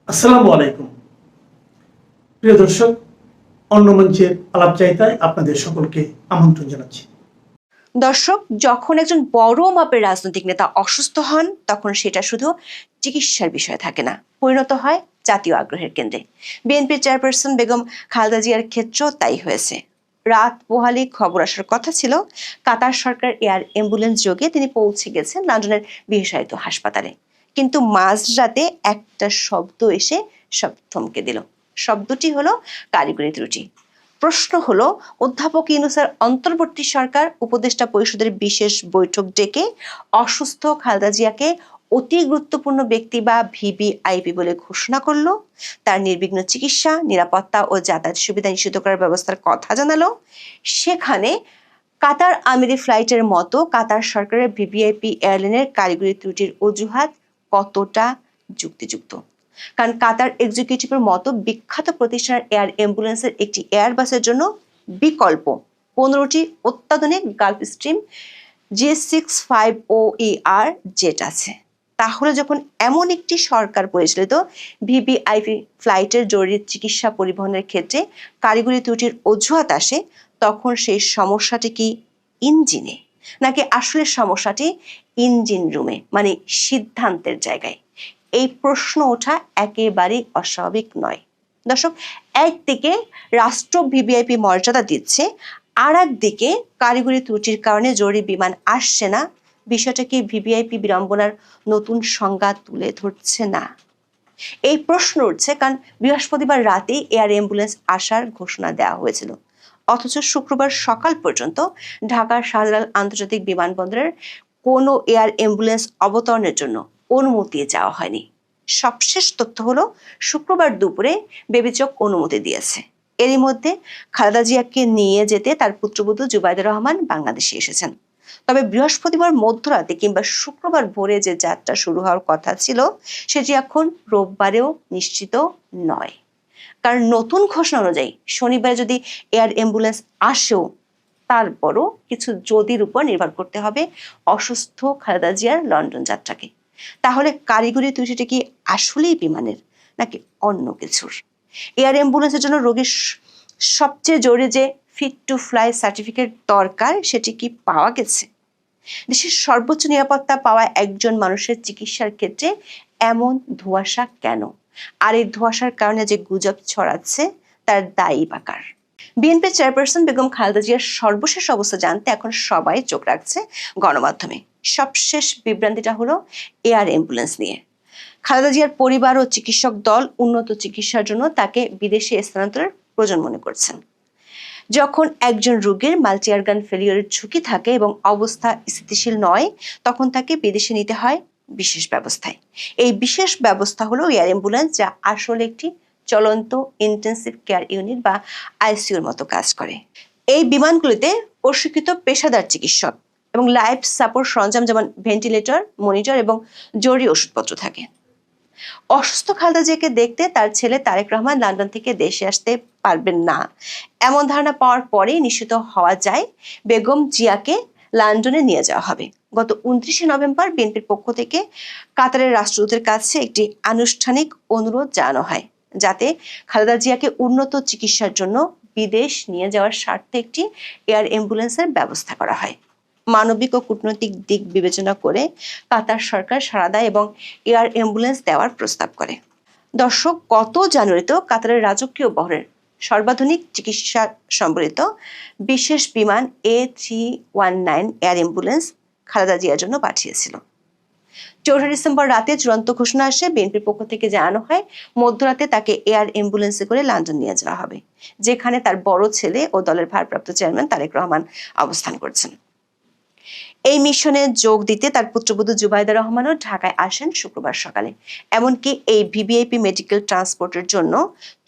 আসসালামু আলাইকুম প্রিয় দর্শক, অন্য মঞ্চের আলাপচারিতায় আপনাদের সকলকে আমন্ত্রণ জানাচ্ছি। দর্শক, যখন একজন বড় মাপের রাজনৈতিক নেতা অসুস্থ হন তখন সেটা শুধু চিকিৎসার বিষয় থাকে না, পরিণত হয় জাতীয় আগ্রহের কেন্দ্রে। বিএনপির চেয়ারপারসন বেগম খালেদা জিয়ার ক্ষেত্রেও তাই হয়েছে। রাত পোহালে খবর আসার কথা ছিল কাতার সরকার এয়ার অ্যাম্বুলেন্স যোগে তিনি পৌঁছে গেছেন লন্ডনের বিশেষায়িত হাসপাতালে, কিন্তু মাঝরাতে একটা শব্দ এসে সব থমকে দিল। শব্দটি হলো কারিগরি ত্রুটি। প্রশ্ন হলো, অধ্যাপক ইউনূসের অন্তর্বর্তী সরকার উপদেষ্টা পরিষদের বিশেষ বৈঠক ডেকে অসুস্থ খালেদা জিয়াকে অতি গুরুত্বপূর্ণ ব্যক্তি বা ভিভিআইপি বলে ঘোষণা করলো, তার নির্বিঘ্ন চিকিৎসা, নিরাপত্তা ও যাতায়াত সুবিধা নিশ্চিত করার ব্যবস্থার কথা জানালো। সেখানে কাতার আমিরি ফ্লাইটের মতো কাতার সরকারের ভিভিআইপি এয়ারলাইনের কারিগরি ত্রুটির অজুহাত কতটা যুক্তিযুক্ত? কারণ কাতার এক্সিকিউটিভের মতো বিখ্যাত প্রতিষ্ঠানের এয়ার অ্যাম্বুলেন্সের একটি এয়ারবাসের জন্য বিকল্প 15টি অত্যাধুনিক গালফ স্ট্রিম G65OER জেট আছে। তাহলে যখন এমন একটি সরকার পরিচালিত ভিভিআইপি ফ্লাইটের জরুরি চিকিৎসা পরিবহনের ক্ষেত্রে কারিগরি ত্রুটির অজুহাত আসে, তখন সেই সমস্যাটি কি ইঞ্জিনে, নাকি আসলে সমস্যাটি ইঞ্জিন রুমে, মানে সিদ্ধান্তের জায়গায়? এই প্রশ্ন ওঠা একেবারেই অস্বাভাবিক নয়। দর্শক, একদিকে রাষ্ট্র ভিভিআইপি মর্যাদা দিচ্ছে, আর একদিকে কারিগরি ত্রুটির কারণে জরুরি বিমান আসছে না। বিষয়টা কি ভিভিআইপি বিড়ম্বনার নতুন সংজ্ঞা তুলে ধরছে না? এই প্রশ্ন উঠছে কারণ বৃহস্পতিবার রাতেই এয়ার অ্যাম্বুলেন্স আসার ঘোষণা দেওয়া হয়েছিল, অথচ শুক্রবার সকাল পর্যন্ত ঢাকার শাহজালাল আন্তর্জাতিক বিমানবন্দরের কোনো এয়ার অ্যাম্বুলেন্স অবতরণের জন্য অনুমতি চাওয়া হয়নি। সবশেষ তথ্য হলো শুক্রবার দুপুরে বেবিচক অনুমতি দিয়েছে। এরই মধ্যে খালেদা জিয়াকে নিয়ে যেতে তার পুত্রবধূ জুবাইদা রহমান বাংলাদেশে এসেছেন। তবে বৃহস্পতিবার মধ্যরাতে কিংবা শুক্রবার ভোরে যে যাত্রা শুরু হওয়ার কথা ছিল সেটি এখন রোববারেও নিশ্চিত নয়। কারণ নতুন ঘোষণা অনুযায়ী শনিবারে যদি এয়ার অ্যাম্বুলেন্স আসেও, তারপরও কিছু যদির উপর নির্ভর করতে হবে অসুস্থ খালেদা জিয়ার লন্ডন যাত্রাকে। তাহলে কারিগরি ত্রুটিটা কি আসলেই বিমানের, নাকি অন্য কিছুর? এয়ার অ্যাম্বুলেন্সের জন্য রোগীর সবচেয়ে জরুরি যে ফিট টু ফ্লাই সার্টিফিকেট দরকার, সেটি কি পাওয়া গেছে? দেশের সর্বোচ্চ নিরাপত্তা পাওয়া একজন মানুষের চিকিৎসার ক্ষেত্রে এমন ধোঁয়াশা কেন? আর এই ধোঁয়াশার কারণে যে গুজব ছড়াচ্ছে তার দায়ী বা কার? বিএনপি চেয়ারপারসন বেগম খালেদা জিয়ার সর্বশেষ অবস্থা জানতে এখন সবাই চোখ রাখছে গণমাধ্যমে। সবশেষ বিভ্রান্তিটা হলো এয়ার অ্যাম্বুলেন্স নিয়ে। খালেদা জিয়ার পরিবার ও চিকিৎসক দল উন্নত চিকিৎসার জন্য তাকে বিদেশে স্থানান্তরের প্রয়োজন মনে করছেন। যখন একজন রোগীর মাল্টি অর্গান ফেলিওরের ঝুঁকি থাকে এবং অবস্থা স্থিতিশীল নয়, তখন তাকে বিদেশে নিতে হয় বিশেষ ব্যবস্থায়। এই বিশেষ ব্যবস্থা হলো এয়ার অ্যাম্বুলেন্স, যা আসলে একটি চলন্ত ইন্টেন্সিভ কেয়ার ইউনিট বা আইসিইউর মতো কাজ করে। এই বিমানগুলিতে প্রশিক্ষিত পেশাদার চিকিৎসক এবং লাইফ সাপোর্ট সরঞ্জাম যেমন ভেন্টিলেটর, মনিটর এবং জরুরি ওষুধপত্র থাকে। অসুস্থ খালেদা জিয়াকে দেখতে তার ছেলে তারেক রহমান লন্ডন থেকে দেশে আসতে পারবেন না, এমন ধারণা পাওয়ার পরেই নিশ্চিত হওয়া যায় বেগম জিয়াকে লন্ডনে নিয়ে যাওয়া হবে। গত 29শে নভেম্বর বিএনপির পক্ষ থেকে কাতারের রাষ্ট্রদূতের কাছে একটি আনুষ্ঠানিক অনুরোধ জানানো হয়, যাতে খালেদা জিয়াকে উন্নত চিকিৎসার জন্য বিদেশ নিয়ে যাওয়ার স্বার্থে একটি এয়ার অ্যাম্বুলেন্সের ব্যবস্থা করা হয়। মানবিক ও কূটনৈতিক দিক বিবেচনা করে কাতার সরকার সাড়া দেয় এবং এয়ার অ্যাম্বুলেন্স দেওয়ার প্রস্তাব করে। দর্শক, গত জানুয়ারিতেও কাতারের রাজকীয় বহরের সর্বাধুনিক চিকিৎসা সম্বলিত বিশেষ বিমান A319 এয়ার অ্যাম্বুলেন্স খালেদা জিয়ার জন্য পাঠিয়েছিল। 4 ডিসেম্বর রাতে চূড়ান্ত ঘোষণা আসে। বিএনপির পক্ষ থেকে জানানো হয় মধ্যরাতে তাকে এয়ার অ্যাম্বুলেন্সে করে লন্ডন নিয়ে যাওয়া হবে, যেখানে তার বড় ছেলে ও দলের ভারপ্রাপ্ত চেয়ারম্যান তারেক রহমান অবস্থান করছেন। এই মিশনে যোগ দিতে তার পুত্রবধূ জুবাইদা রহমানও ঢাকায় আসেন শুক্রবার সকালে। এমনকি এই ভিভিআইপি মেডিকেল ট্রান্সপোর্টের জন্য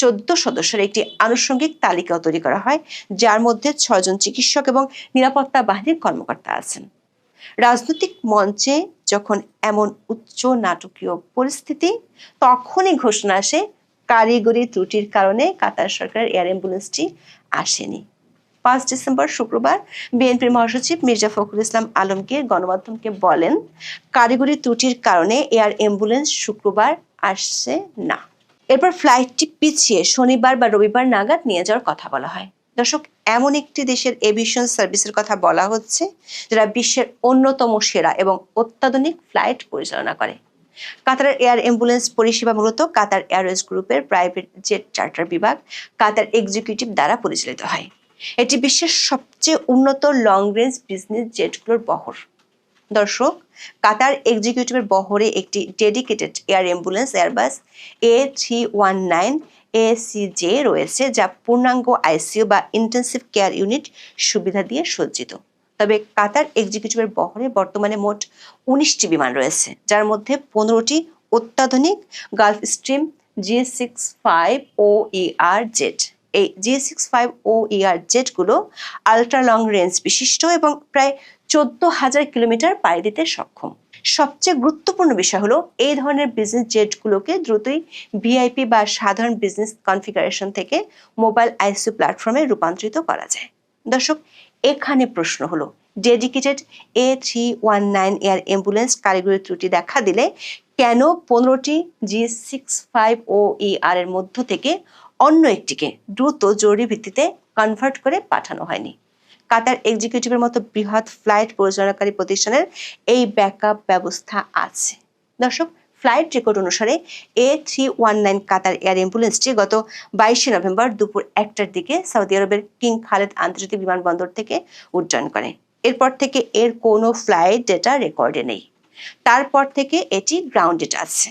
14 সদস্যের একটি আনুষঙ্গিক তালিকাও তৈরি করা হয়, যার মধ্যে 6 জন চিকিৎসক এবং নিরাপত্তা বাহিনীর কর্মকর্তা আছেন। রাজনৈতিক মঞ্চে যখন এমন উচ্চ নাটকীয় পরিস্থিতি, তখনই ঘোষণা আসে কারিগরি ত্রুটির কারণে কাতার সরকারের এয়ার অ্যাম্বুলেন্সটি আসেনি। 5 ডিসেম্বর শুক্রবার বিএনপির মহাসচিব মির্জা ফখরুল ইসলাম আলমগীর গণমাধ্যমকে বলেন, কারিগরি ত্রুটির কারণে এয়ার অ্যাম্বুলেন্স শুক্রবার আসছে না। এরপর ফ্লাইটটি পিছিয়ে শনিবার বা রবিবার নাগাদ নিয়ে যাওয়ার কথা বলা হয়। দর্শক, এমন একটি দেশের এভিয়েশন সার্ভিসের কথা বলা হচ্ছে যারা বিশ্বের অন্যতম সেরা এবং অত্যাধুনিক ফ্লাইট পরিচালনা করে। কাতারের এয়ার অ্যাম্বুলেন্স পরিষেবা মূলত কাতার এয়ারওয়েজ গ্রুপের প্রাইভেট জেট চার্টার বিভাগ কাতার এক্সিকিউটিভ দ্বারা পরিচালিত হয়। এটি বিশ্বের সবচেয়ে উন্নত লং রেঞ্জ বিজনেস জেটগুলোর বহর। দর্শক, কাতার এক্সিকিউটিভের বহরে একটি dedicated air ambulance airbus A319 ACJ রয়েছে, যা পূর্ণাঙ্গ আইসিইউ বা ইন্টেন্সিভ কেয়ার ইউনিট সুবিধা দিয়ে সজ্জিত। তবে কাতার এক্সিকিউটিভের বহরে বর্তমানে মোট 19টি বিমান রয়েছে, যার মধ্যে 15টি অত্যাধুনিক গালফ স্ট্রিম G65OER জেট। এই G65OER জেটগুলো আল্ট্রা লং রেঞ্জ বিশিষ্ট এবং প্রায় 14,000 কিলোমিটার পাড়ি দিতে সক্ষম। সবচেয়ে গুরুত্বপূর্ণ বিষয় হলো এই ধরনের বিজনেস জেটগুলোকে দ্রুতই ভিআইপি বা সাধারণ বিজনেস কনফিগারেশন থেকে মোবাইল আইসিইউ প্ল্যাটফর্মে রূপান্তরিত করা যায়। দর্শক, এখানে প্রশ্ন হলো, ডেডিকেটেড A319 এয়ার অ্যাম্বুলেন্স কারিগরি ত্রুটি দেখা দিলে কেন 15টি G65OER এর মধ্য থেকে অন্য একটিকে দ্রুত জরুরি ভিত্তিতে কনভার্ট করে পাঠানো হয়নি? কাতার এক্সিকিউটিভের মতো বৃহৎ ফ্লাইট পরিচালনাকারী প্রতিষ্ঠানের এই ব্যাকআপ ব্যবস্থা আছে। দর্শক, ফ্লাইট রেকর্ড অনুসারে A319 কাতার এয়ার অ্যাম্বুলেন্সটি গত 22 নভেম্বর দুপুর 1টার দিকে সৌদি আরবের কিং খালেদ আন্তর্জাতিক বিমানবন্দর থেকে উড্ডয়ন করে। এরপর থেকে এর কোনো ফ্লাইট ডেটা রেকর্ডে নেই। তারপর থেকে এটি গ্রাউন্ডেড আছে।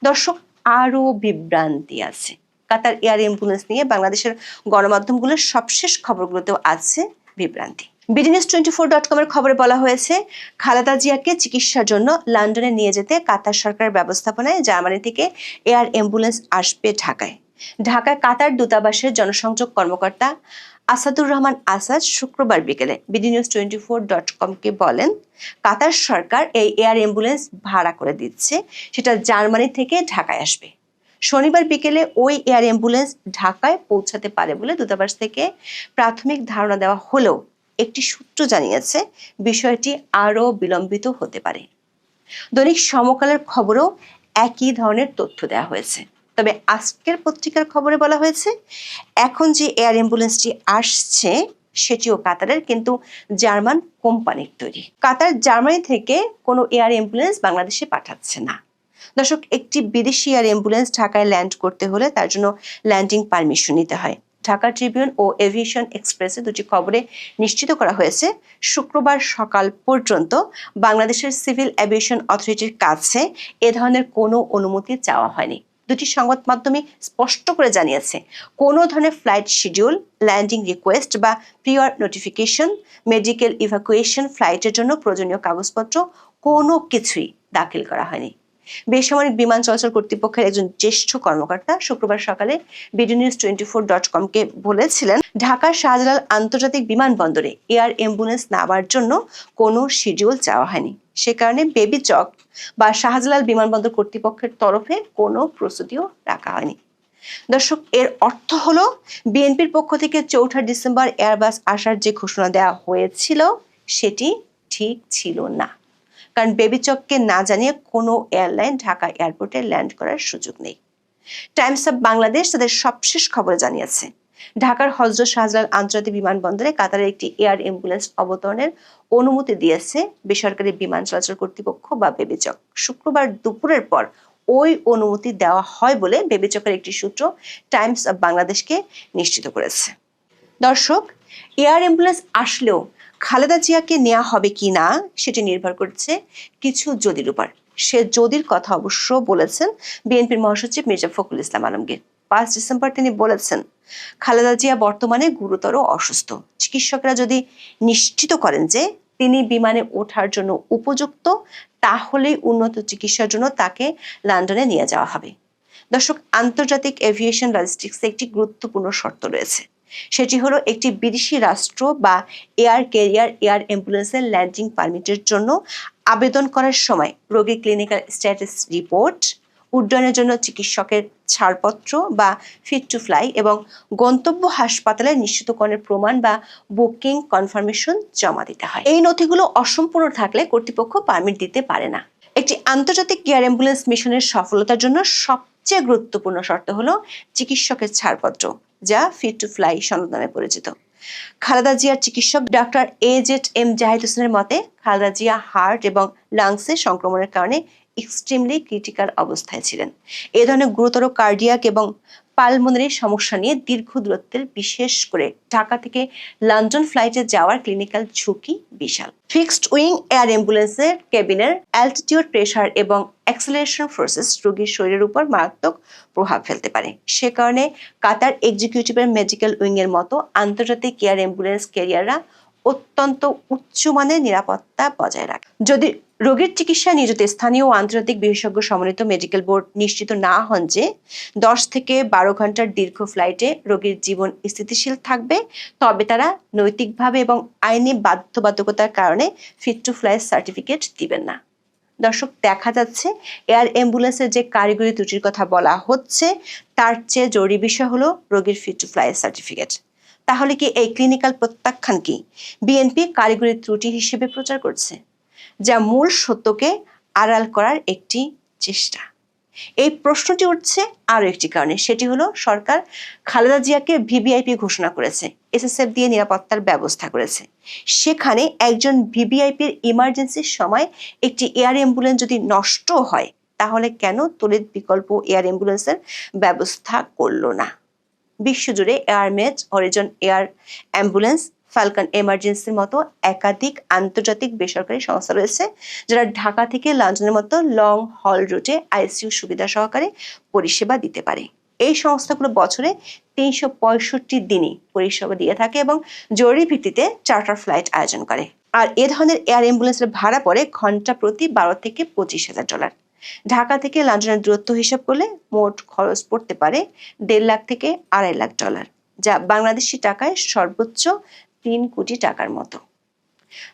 দর্শক, আরও বিভ্রান্তি আছে। কাতার এয়ার অ্যাম্বুলেন্স নিয়ে বাংলাদেশের গণমাধ্যমগুলোর সবশেষ খবরগুলোতেও আছে বিভ্রান্তি। BDNews24.com এর খবরে বলা হয়েছে, খালেদা জিয়াকে চিকিৎসার জন্য লন্ডনে নিয়ে যেতে কাতার সরকারের ব্যবস্থাপনায় জার্মানি থেকে এয়ার অ্যাম্বুলেন্স আসবে ঢাকায়। ঢাকায় কাতার দূতাবাসের জনসংযোগ কর্মকর্তা আসাদুর রহমান আসাদ শুক্রবার বিকেলে BDNews24.com-কে বলেন, কাতার সরকার এই এয়ার অ্যাম্বুলেন্স ভাড়া করে দিচ্ছে, সেটা জার্মানি থেকে ঢাকায় আসবে। শনিবার বিকেলে ওই এয়ার অ্যাম্বুলেন্স ঢাকায় পৌঁছাতে পারে বলে দূতাবাস থেকে প্রাথমিক ধারণা দেওয়া হলেও একটি সূত্র জানিয়েছে বিষয়টি আরও বিলম্বিত হতে পারে। দৈনিক সমকালের খবরেও একই ধরনের তথ্য দেওয়া হয়েছে। তবে আজকের পত্রিকার খবরে বলা হয়েছে, এখন যে এয়ার অ্যাম্বুলেন্সটি আসছে সেটিও কাতারের, কিন্তু জার্মান কোম্পানির তৈরি। কাতার জার্মানি থেকে কোনো এয়ার অ্যাম্বুলেন্স বাংলাদেশে পাঠাচ্ছে না। দর্শক, একটি বিদেশি এয়ার অ্যাম্বুলেন্স ঢাকায় ল্যান্ড করতে হলে তার জন্য ল্যান্ডিং পারমিশন নিতে হয়। ঢাকা ট্রিবিউন ও এভিয়েশন এক্সপ্রেসে দুটি খবরে নিশ্চিত করা হয়েছে, শুক্রবার সকাল পর্যন্ত বাংলাদেশের সিভিল এভিয়েশন অথরিটির কাছে এ ধরনের কোনো অনুমতি চাওয়া হয়নি। দুটি সংবাদ মাধ্যমে স্পষ্ট করে জানিয়েছে, কোনো ধরনের ফ্লাইট শিডিউল, ল্যান্ডিং রিকোয়েস্ট বা প্রিয়র নোটিফিকেশন, মেডিকেল ইভাকুয়েশন, ফ্লাইটের জন্য প্রয়োজনীয় কাগজপত্র কোনো কিছুই দাখিল করা হয়নি। বেসামরিক বিমান চলাচল কর্তৃপক্ষের একজন জ্যেষ্ঠ কর্মকর্তা শুক্রবার সকালে BDNews24.com-কে বলেছিলেন, ঢাকার শাহজালাল আন্তর্জাতিক বিমানবন্দরে এয়ার অ্যাম্বুলেন্স নেওয়ার জন্য কোনো শিডিউল চাওয়া হয়নি। সে কারণে বেবি চক বা শাহজালাল বিমানবন্দর কর্তৃপক্ষের তরফে কোনো প্রস্তুতিও রাখা হয়নি। দর্শক, এর অর্থ হলো বিএনপির পক্ষ থেকে 4 ডিসেম্বর এয়ারবাস আসার যে ঘোষণা দেওয়া হয়েছিল সেটি ঠিক ছিল না, কারণ বেবি চককে না জানিয়ে কোনো এয়ারলাইন ঢাকা এয়ারপোর্টে ল্যান্ড করার সুযোগ নেই। টাইমস অফ বাংলাদেশ তাদের সবশেষ খবরে জানিয়েছে, ঢাকার হযরত শাহজালাল আন্তর্জাতিক বিমানবন্দরে কাতারের একটি এয়ার অ্যাম্বুলেন্স অবতরণের অনুমতি দিয়েছে বেসরকারি বিমান চলাচল কর্তৃপক্ষ বা বেবি চক। শুক্রবার দুপুরের পর ওই অনুমতি দেওয়া হয় বলে বেবি চকের একটি সূত্র টাইমস অফ বাংলাদেশকে নিশ্চিত করেছে। দর্শক, এয়ার অ্যাম্বুলেন্স আসলেও খালেদা জিয়াকে নেওয়া হবে কি না সেটি নির্ভর করছে কিছু যদির উপর। সে যদির কথা অবশ্য বলেছেন বিএনপির মহাসচিব মির্জা ফখরুল ইসলাম আলমগীর। 5 ডিসেম্বর তিনি বলেছেন, খালেদা জিয়া বর্তমানে গুরুতর অসুস্থ। চিকিৎসকেরা যদি নিশ্চিত করেন যে তিনি বিমানে ওঠার জন্য উপযুক্ত, তাহলেই উন্নত চিকিৎসার জন্য তাকে লন্ডনে নিয়ে যাওয়া হবে। দর্শক, আন্তর্জাতিক এভিয়েশন লজিস্টিক্সে একটি গুরুত্বপূর্ণ শর্ত রয়েছে, সেটি হলো একটি বিদেশি রাষ্ট্র বা এয়ার ক্যারিয়ার এয়ার অ্যাম্বুলেন্সের ল্যান্ডিং পারমিটের জন্য আবেদন করার সময় রোগীর ক্লিনিক্যাল স্ট্যাটাস রিপোর্ট, উড্ডয়নের জন্য চিকিৎসকের ছাড়পত্র বা ফিট টু ফ্লাই এবং গন্তব্য হাসপাতালে নিশ্চিতকরণের প্রমাণ বা বুকিং কনফার্মেশন জমা দিতে হয়। এই নথিগুলো অসম্পূর্ণ থাকলে কর্তৃপক্ষ পারমিট দিতে পারে না। একটি আন্তর্জাতিক এয়ার অ্যাম্বুলেন্স মিশনের সফলতার জন্য সবচেয়ে সবচেয়ে গুরুত্বপূর্ণ শর্ত হলো চিকিৎসকের ছাড়পত্র, যা ফিট টু ফ্লাই সনদ নামে পরিচিত। খালেদা জিয়ার চিকিৎসক ডক্টর AZM জাহিদ হোসেনের মতে, খালেদা জিয়া হার্ট এবং লাংসে সংক্রমণের কারণে এক্সট্রিমলি ক্রিটিক্যাল অবস্থায় ছিলেন। এ ধরনের গুরুতর কার্ডিয়াক এবং পালমোনারি সমস্যা নিয়ে দীর্ঘ দূরত্বের, বিশেষ করে ঢাকা থেকে লন্ডন ফ্লাইটে যাওয়ার ক্লিনিক্যাল ঝুঁকি বিশাল। ফিক্সড উইং এয়ার অ্যাম্বুলেন্সের কেবিনের অ্যালটিটিউড, প্রেসার এবং অ্যাক্সেলারেশন ফোর্সেস রোগীর শরীরের উপর মারাত্মক প্রভাব ফেলতে পারে। সে কারণে কাতার এক্সিকিউটিভের মেডিকেল উইং এর মতো আন্তর্জাতিক এয়ার অ্যাম্বুলেন্স ক্যারিয়াররা অত্যন্ত উচ্চমানের নিরাপত্তা বজায় রাখে। যদি রোগীর চিকিৎসা নিয়োজিত স্থানীয় ও আন্তর্জাতিক বিশেষজ্ঞ সমন্বিত মেডিকেল বোর্ড নিশ্চিত না হন যে 10 থেকে 12 ঘন্টার দীর্ঘ ফ্লাইটে রোগীর জীবন স্থিতিশীল থাকবে, তবে তারা নৈতিকভাবে এবং আইনি বাধ্যবাধকতার কারণে ফিট টু ফ্লাই সার্টিফিকেট দিবেন না। দর্শক, দেখা যাচ্ছে এয়ার অ্যাম্বুলেন্সের যে কারিগরি ত্রুটির কথা বলা হচ্ছে, তার চেয়ে জরুরি বিষয় হলো রোগীর ফিট টু ফ্লাই সার্টিফিকেট। তাহলে কি এই ক্লিনিক্যাল প্রত্যাখ্যান কি বিএনপি কারিগরি ত্রুটি হিসেবে প্রচার করছে, যা মূল সত্যকে আড়াল করার একটি চেষ্টা? এই প্রশ্নটি উঠছে আরো একটি কারণে, সেটি হলো সরকার খালেদা জিয়াকে ভিভিআইপি ঘোষণা করেছে, SSF দিয়ে নিরাপত্তার ব্যবস্থা করেছে। সেখানে একজন ভিভিআইপির ইমার্জেন্সির সময় একটি এয়ার অ্যাম্বুলেন্স যদি নষ্ট হয়, তাহলে কেন তড়িৎ বিকল্প এয়ার অ্যাম্বুলেন্সের ব্যবস্থা করলো না? বিশ্বজুড়ে এয়ারমেজ, হরিজন এয়ার অ্যাম্বুলেন্স, ফালকন এমার্জেন্সির মতো একাধিক আন্তর্জাতিক বেসরকারি সংস্থা রয়েছে, যারা ঢাকা থেকে লন্ডনের মতো লং হল রুটে আইসিইউ সুবিধা সহকারে পরিষেবা দিতে পারে। এই সংস্থাগুলো বছরে 365 দিনই পরিষেবা দিয়ে থাকে এবং জরুরি ভিত্তিতে চার্টার ফ্লাইট আয়োজন করে। আর এ ধরনের এয়ার অ্যাম্বুলেন্সের ভাড়া পড়ে ঘন্টা প্রতি $12,000 থেকে $25,000। ঢাকা থেকে লন্ডনের দূরত্ব হিসাব করলে মোট খরচ পড়তে পারে $1.5 লাখ থেকে $2.5 লাখ, যা বাংলাদেশি টাকায় সর্বোচ্চ 3 কোটি টাকার মতো।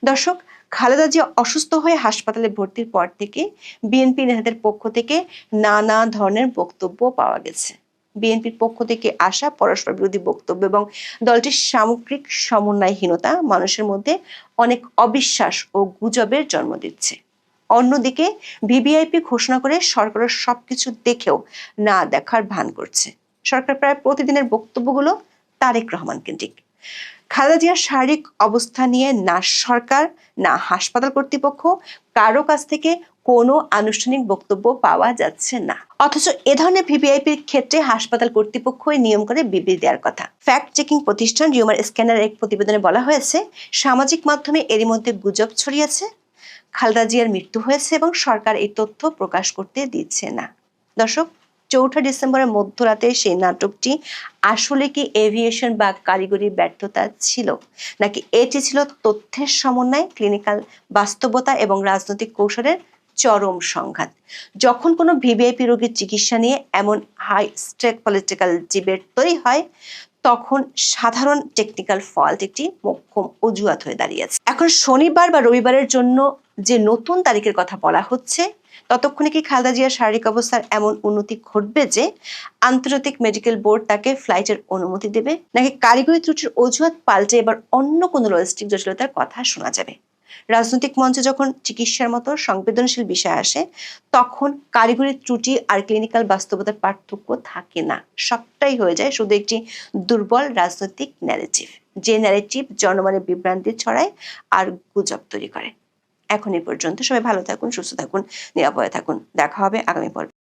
দর্শক, খালেদা জিয়া অসুস্থ হয়ে হাসপাতালে ভর্তির পর থেকে বিএনপি নেতাদের পক্ষ থেকে নানা ধরনের বক্তব্য পাওয়া গেছে। বিএনপির পক্ষ থেকে আসা পরস্পর বিরোধী বক্তব্য এবং দলটির সামগ্রিক সমন্বয়হীনতা মানুষের মধ্যে অনেক অবিশ্বাস ও গুজবের জন্ম দিচ্ছে। অন্যদিকে ভিভিআইপি ঘোষণা করে সরকারের সবকিছু দেখেও না দেখার ভান করছে। সরকার প্রায় প্রতিদিনের বক্তব্যগুলো তারেক রহমান কেন্দ্রিক। খালেদা জিয়ার শারীরিক অবস্থা নিয়ে না সরকার, না হাসপাতাল কর্তৃপক্ষ কারো কাছ থেকে কোনো আনুষ্ঠানিক বক্তব্য পাওয়া যাচ্ছে না। অথচ এ ধরনের ভিভিআইপির ক্ষেত্রে হাসপাতাল কর্তৃপক্ষই নিয়ম করে বিবৃতি দেওয়ার কথা। ফ্যাক্ট চেকিং প্রতিষ্ঠান রিউমার স্ক্যানারের এক প্রতিবেদনে বলা হয়েছে, সামাজিক মাধ্যমে এরই মধ্যে গুজব ছড়িয়েছে খালেদা জিয়ার মৃত্যু হয়েছে এবং সরকার এই তথ্য প্রকাশ করতে দিচ্ছে না। দর্শক, 4 ডিসেম্বরের মধ্যরাতে সেই নাটকটি আসলে কি এভিয়েশন বা কারিগরি ব্যর্থতা ছিল, নাকি এটি ছিল তথ্যের সমন্বয়, ক্লিনিক্যাল বাস্তবতা এবং রাজনৈতিক কৌশলের চরম সংঘাত? যখন কোনো ভিভিআইপি রোগীর চিকিৎসা নিয়ে এমন হাই স্টেক পলিটিক্যাল ডিবেট তৈরি হয়, তখন সাধারণ টেকনিক্যাল ফল্ট একটি মোক্ষম অজুহাত হয়ে দাঁড়িয়েছে। এখন শনিবার বা রবিবারের জন্য যে নতুন তারিখের কথা বলা হচ্ছে, ততক্ষণে কি খালেদা জিয়ার শারীরিক অবস্থার এমন উন্নতি ঘটবে যে আন্তর্জাতিক মেডিকেল বোর্ড তাকে ফ্লাইটের অনুমতি দেবে, নাকি কারিগরি ত্রুটির অজুহাত পাল্টে এবার অন্য কোনো লজিস্টিক জটিলতার কথা শোনা যাবে? রাজনৈতিক মঞ্চে যখন চিকিৎসার মতো সংবেদনশীল বিষয় আসে, তখন কারিগরি ত্রুটি আর ক্লিনিক্যাল বাস্তবতার পার্থক্য থাকে না। সবটাই হয়ে যায় শুধু একটি দুর্বল রাজনৈতিক ন্যারেটিভ, যে ন্যারেটিভ জনমনে বিভ্রান্তি ছড়ায় আর গুজব তৈরি করে। এখন এই পর্যন্ত। সবাই ভালো থাকুন, সুস্থ থাকুন, নিরাপদে থাকুন। দেখা হবে আগামী পর্বে।